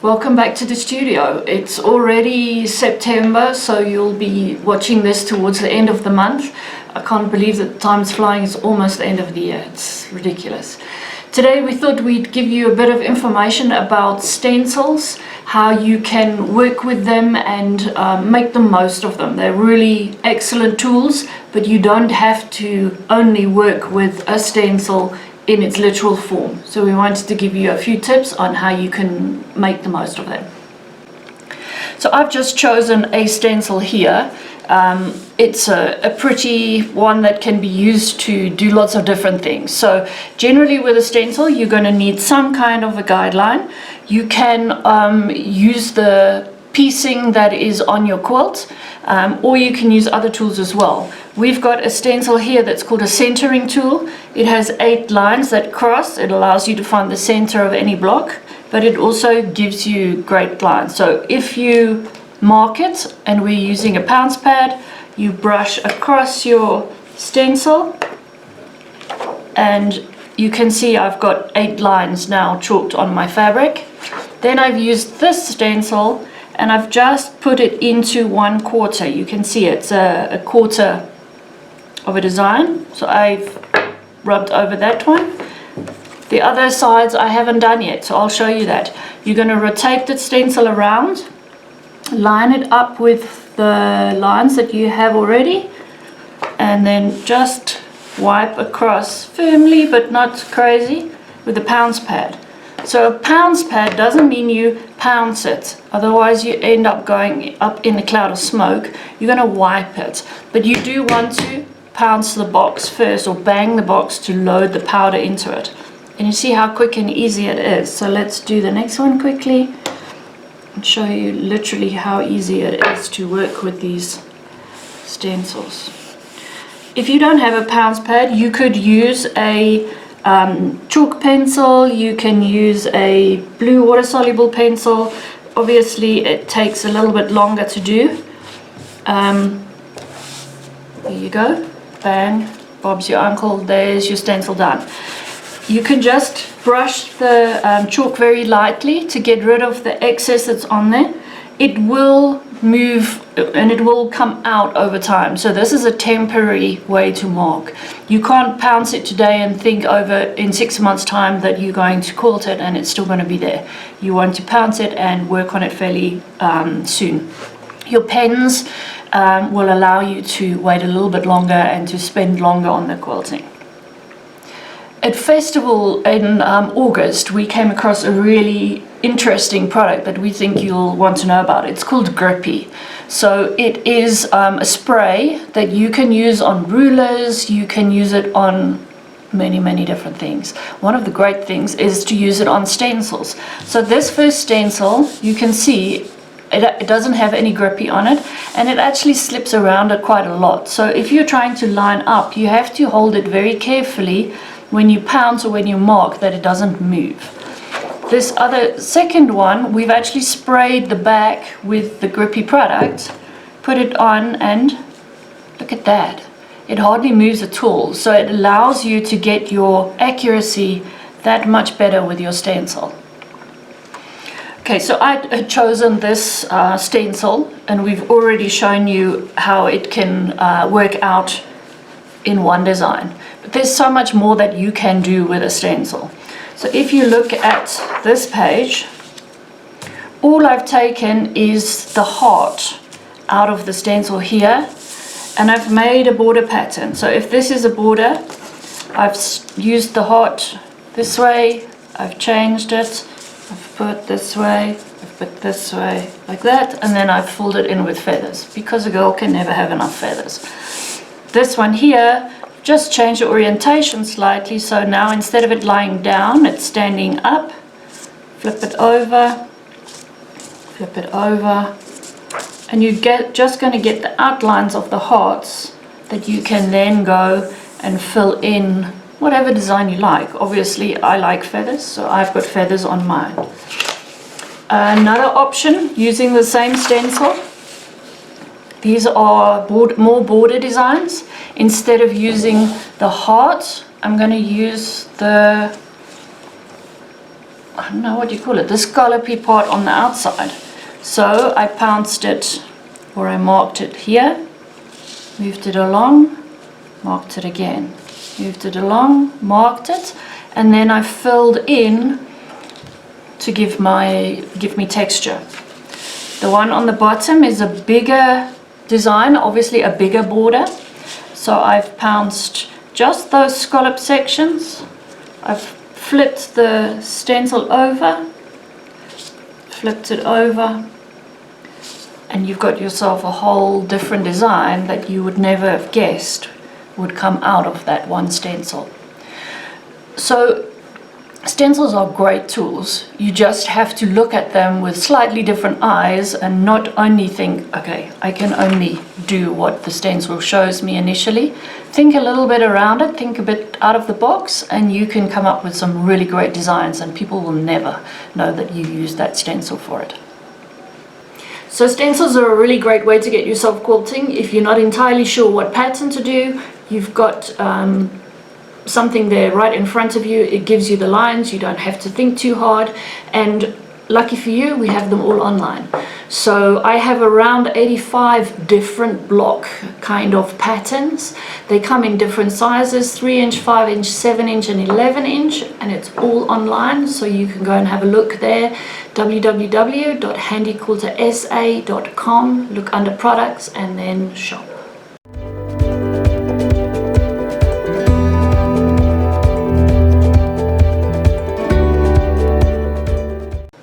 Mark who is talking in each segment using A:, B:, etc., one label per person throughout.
A: Welcome back to the studio. It's already September, so you'll be watching this towards the end of the month. I can't believe that time's flying. It's almost the end of the year. It's ridiculous. Today we thought we'd give you a bit of information about stencils, how you can work with them and make the most of them. They're really excellent tools, but you don't have to only work with a stencil in its literal form. So we wanted to give you a few tips on how you can make the most of them. So I've just chosen a stencil here. It's a pretty one that can be used to do lots of different things. So generally with a stencil you're going to need some kind of a guideline. You can use the piecing that is on your quilt, or you can use other tools as well. We've got a stencil here that's called a centering tool. It has 8 lines that cross. It allows you to find the center of any block, but it also gives you great lines. So if you mark it, and we're using a Pounce pad, you brush across your stencil, and you can see I've got 8 lines now chalked on my fabric. Then I've used this stencil and I've just put it into 1/4. You can see it's a quarter of a design. So I've rubbed over that one. The other sides I haven't done yet, so I'll show you that. You're going to rotate the stencil around, line it up with the lines that you have already, and then just wipe across firmly but not crazy with a Pounce pad. So a Pounce pad doesn't mean you pounce it, otherwise you end up going up in a cloud of smoke. You're going to wipe it, but you do want to pounce the box first, or bang the box to load the powder into it. And you see how quick and easy it is. So let's do the next one quickly and show you literally how easy it is to work with these stencils. If you don't have a Pounce pad, you could use a chalk pencil, you can use a blue water-soluble pencil. Obviously it takes a little bit longer to do. There you go, bang, Bob's your uncle, there's your stencil done. You can just brush the chalk very lightly to get rid of the excess that's on there. It will move and it will come out over time. So this is a temporary way to mark. You can't pounce it today and think over in 6 months time that you're going to quilt it and it's still going to be there. You want to pounce it and work on it fairly soon. Your pens will allow you to wait a little bit longer and to spend longer on the quilting. At festival in August, we came across a really interesting product that we think you'll want to know about. It's called Grippy. So it is a spray that you can use on rulers, you can use it on many different things. One of the great things is to use it on stencils. So this first stencil, you can see it doesn't have any grippy on it, and it actually slips around it quite a lot. So if you're trying to line up, you have to hold it very carefully when you pounce or when you mark, that it doesn't move. This other second one, we've actually sprayed the back with the grippy product, put it on, and look at that. It hardly moves at all. So it allows you to get your accuracy that much better with your stencil. Okay, so I had chosen this stencil, and we've already shown you how it can work out in one design. But there's so much more that you can do with a stencil. So if you look at this page, all I've taken is the heart out of the stencil here, and I've made a border pattern. So if this is a border, I've used the heart this way, I've changed it, I've put this way, I've put this way, like that, and then I've filled it in with feathers, because a girl can never have enough feathers. This one here, just change the orientation slightly, so now instead of it lying down, it's standing up. Flip it over, and you just going to get the outlines of the hearts that you can then go and fill in whatever design you like. Obviously I like feathers, so I've got feathers on mine. Another option, using the same stencil, these are more border designs. Instead of using the heart, I'm going to use the I don't know what you call it, the scallopy part on the outside. So I pounced it, or I marked it here, moved it along, marked it again, moved it along, marked it, and then I filled in to give me texture. The one on the bottom is a bigger design, obviously a bigger border. So I've pounced just those scallop sections. I've flipped the stencil over, flipped it over, and you've got yourself a whole different design that you would never have guessed would come out of that one stencil. So stencils are great tools. You just have to look at them with slightly different eyes and not only think, okay, I can only do what the stencil shows me initially. Think a little bit around it, think a bit out of the box, and you can come up with some really great designs, and people will never know that you used that stencil for it. So stencils are a really great way to get yourself quilting. If you're not entirely sure what pattern to do, you've got something there right in front of you. It gives you the lines, you don't have to think too hard, and lucky for you, we have them all online. So I have around 85 different block kind of patterns. They come in different sizes, 3-inch, 5-inch, 7-inch and 11-inch, and it's all online, so you can go and have a look there. www.handyquiltersa.com, look under products and then shop.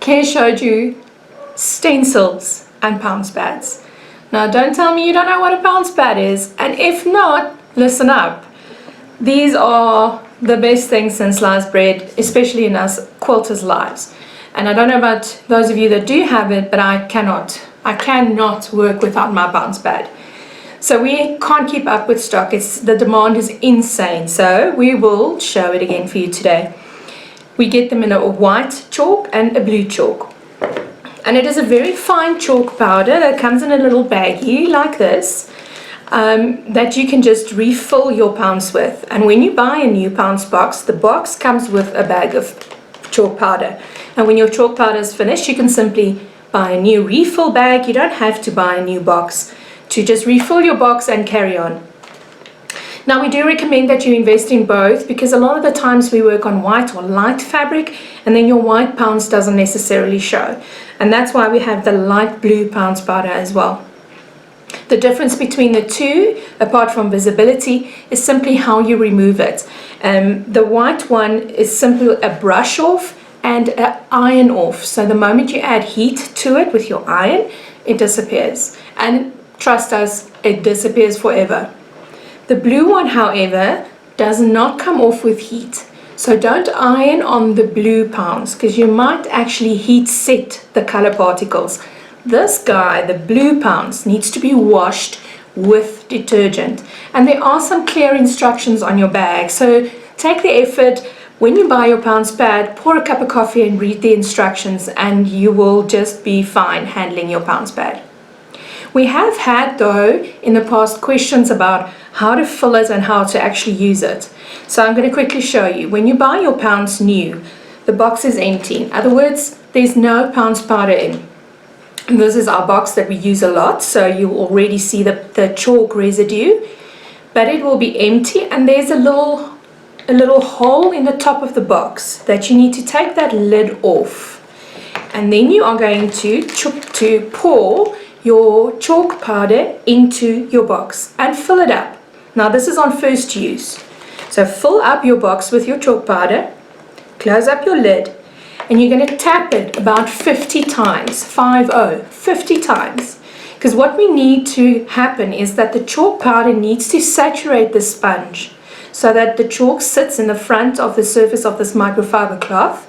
B: Kay showed you stencils and pounce pads. Now don't tell me you don't know what a pounce pad is, and if not, listen up. These are the best things since sliced bread, especially in us quilters' lives. And I don't know about those of you that do have it, but I cannot work without my pounce pad. So we can't keep up with stock. The demand is insane, so we will show it again for you today. We get them in a white chalk and a blue chalk. And it is a very fine chalk powder that comes in a little baggie like this, that you can just refill your pounce with. And when you buy a new pounce box, the box comes with a bag of chalk powder. And when your chalk powder is finished, you can simply buy a new refill bag. You don't have to buy a new box to just refill your box and carry on. Now we do recommend that you invest in both, because a lot of the times we work on white or light fabric and then your white pounce doesn't necessarily show. And that's why we have the light blue pounce powder as well. The difference between the two, apart from visibility, is simply how you remove it. The white one is simply a brush off and an iron off. So the moment you add heat to it with your iron, it disappears. And trust us, it disappears forever. The blue one, however, does not come off with heat. So don't iron on the blue pounce, because you might actually heat set the color particles. This guy, the blue pounce, needs to be washed with detergent. And there are some clear instructions on your bag. So take the effort. When you buy your pounce pad, pour a cup of coffee and read the instructions, and you will just be fine handling your pounce pad. We have had, though, in the past questions about how to fill it and how to actually use it. So I'm going to quickly show you. When you buy your pounce new, the box is empty. In other words, there's no pounce powder in. And this is our box that we use a lot, so you already see the chalk residue, but it will be empty, and there's a little hole in the top of the box that you need to take that lid off. And then you are going to pour your chalk powder into your box and fill it up. Now this is on first use. So fill up your box with your chalk powder, close up your lid, and you're going to tap it about 50 times, 50 times. Because what we need to happen is that the chalk powder needs to saturate the sponge so that the chalk sits in the front of the surface of this microfiber cloth,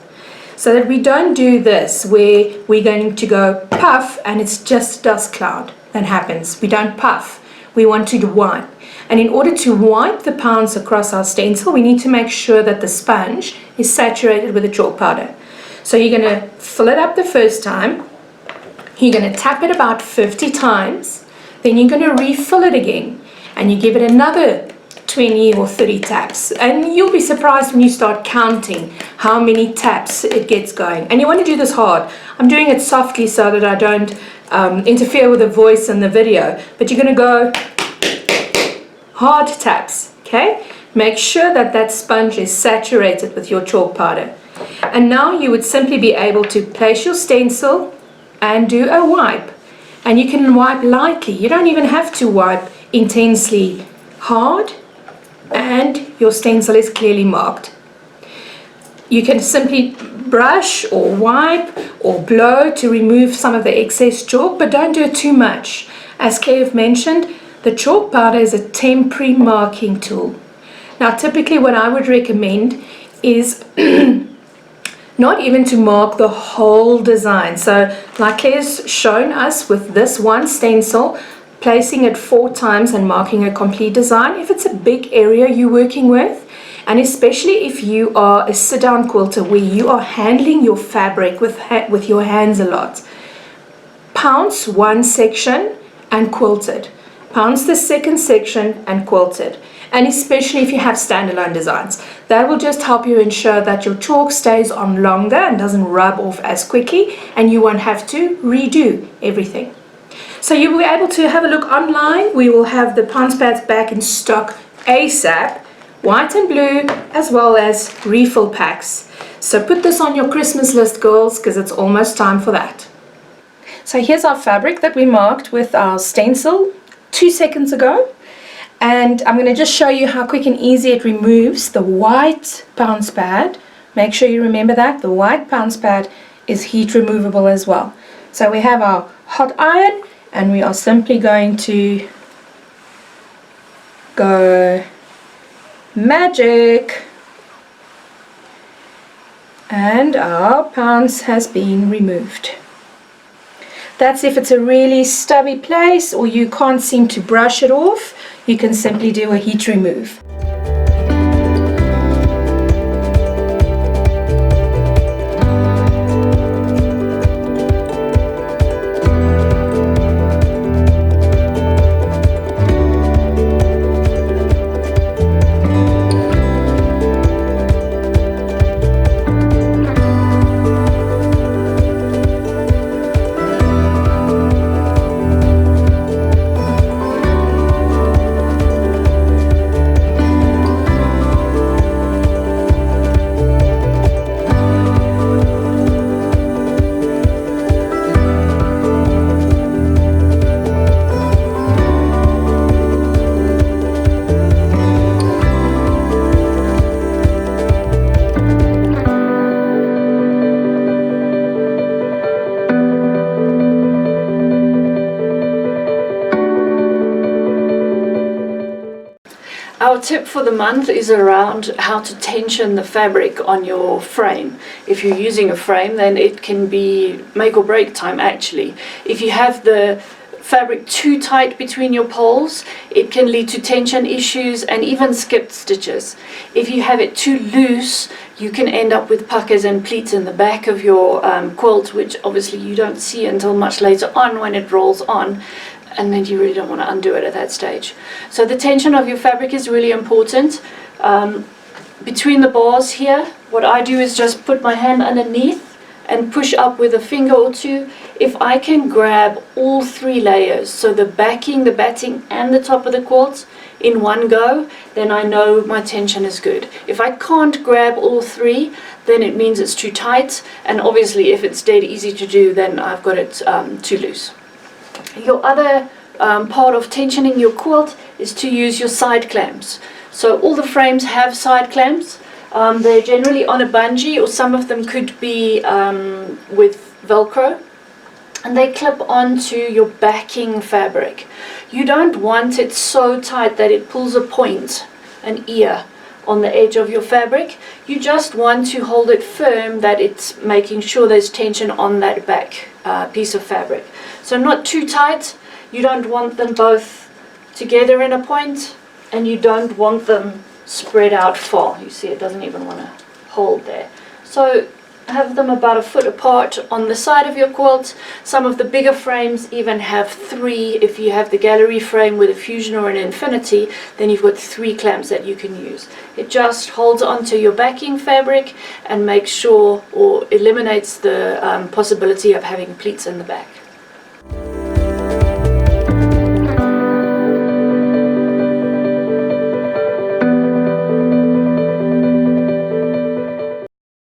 B: so that we don't do this where we're going to go puff and it's just dust cloud that happens. We don't puff, we want to wipe. And in order to wipe the pounce across our stencil, we need to make sure that the sponge is saturated with the chalk powder. So you're going to fill it up the first time, you're going to tap it about 50 times, then you're going to refill it again, and you give it another 20 or 30 taps, and you'll be surprised when you start counting how many taps it gets going. And you want to do this hard. I'm doing it softly so that I don't interfere with the voice in the video, but you're going to go hard taps, okay? Make sure that that sponge is saturated with your chalk powder. And now you would simply be able to place your stencil and do a wipe. And you can wipe lightly. You don't even have to wipe intensely hard, and your stencil is clearly marked. You can simply brush or wipe or blow to remove some of the excess chalk, but don't do it too much. As Kev mentioned, the chalk powder is a temporary marking tool. Now typically what I would recommend is not even to mark the whole design. So like Claire's shown us with this one stencil, placing it 4 times and marking a complete design. If it's a big area you're working with, and especially if you are a sit-down quilter where you are handling your fabric with your hands a lot, pounce one section and quilt it. Pounce the second section and quilt it. And especially if you have standalone designs, that will just help you ensure that your chalk stays on longer and doesn't rub off as quickly, and you won't have to redo everything. So you will be able to have a look online. We will have the Pounce Pads back in stock ASAP, white and blue, as well as refill packs. So put this on your Christmas list, girls, because it's almost time for that. So here's our fabric that we marked with our stencil 2 seconds ago. And I'm going to just show you how quick and easy it removes the white Pounce Pad. Make sure you remember that the white Pounce Pad is heat removable as well. So we have our hot iron, and we are simply going to go magic, and our pounce has been removed. That's if it's a really stubby place or you can't seem to brush it off, you can simply do a heat remove.
A: Our tip for the month is around how to tension the fabric on your frame. If you're using a frame, then it can be make or break time actually. If you have the fabric too tight between your poles, it can lead to tension issues and even skipped stitches. If you have it too loose, you can end up with puckers and pleats in the back of your quilt, which obviously you don't see until much later on when it rolls on. And then you really don't want to undo it at that stage. So the tension of your fabric is really important. Between the bars here, what I do is just put my hand underneath and push up with a finger or two. If I can grab all 3 layers, so the backing, the batting and the top of the quilt in one go, then I know my tension is good. If I can't grab all 3, then it means it's too tight, and obviously if it's dead easy to do, then I've got it too loose. Your other part of tensioning your quilt is to use your side clamps. So all the frames have side clamps. They're generally on a bungee, or some of them could be with Velcro, and they clip onto your backing fabric. You don't want it so tight that it pulls a point, an ear, on the edge of your fabric. You just want to hold it firm, that it's making sure there's tension on that back piece of fabric. So not too tight, you don't want them both together in a point, and you don't want them spread out far. You see, it doesn't even want to hold there. So have them about a foot apart on the side of your quilt. Some of the bigger frames even have 3. If you have the gallery frame with a fusion or an infinity, then you've got 3 clamps that you can use. It just holds onto your backing fabric and makes sure, or eliminates the possibility of having pleats in the back.